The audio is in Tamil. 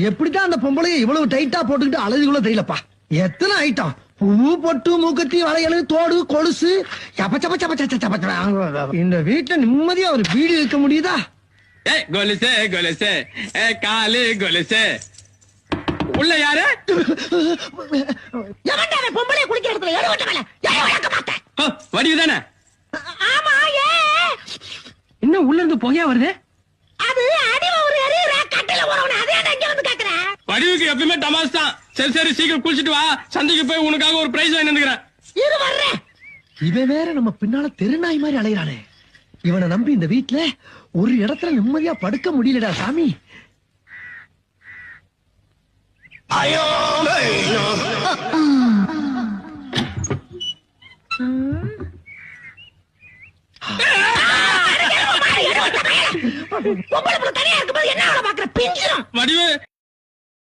எப்படிதான் அந்த பொம்பளைய இவ்வளவு டைட்டா போட்டுக்கிட்டு அழகுக்குள்ள தெரியலப்பா. எத்தனை ஐட்டம், பூ பொட்டு மூக்கத்தி வளையல் தோடு கொலுசு. இந்த வீட்டுல நிம்மதியா ஒரு வீடு இருக்க முடியுதா? கொலுசே கொலுசே காலு கொலுசே. உள்ள யாரு? பொம்பளை குளிக்கிற இடத்துல எடுவட்ட மேல வளர்க்க மாட்டேன். வடிவு தானே? ஆமா. இன்னும் உள்ள இருந்து புகையா வருது. அது அடிவ ஒரு எரியற கட்டல வரவன அதே இங்க வந்து கேக்குற. வடிவுக்கு எப்பவுமே டமாஸ் தான். சரி சரி சீக்கிரம் குளிச்சிட்டு வா, சந்தைக்கு போய் உனக்காக ஒரு பிரைஸ் வாங்கி வந்துக்கிறேன். இரு வர்றேன். இவன் வேற நம்ம பின்னால தெருநாய் மாதிரி அலையறானே. இவனை நம்பி இந்த வீட்டுல ஒரு இடத்துல நிம்மதியா படுக்க முடியலடா சாமி. ஐயோ பொம்பளை தனியா இருக்கும்போது என்ன பாக்குற பிஞ்சிரும் வடிவு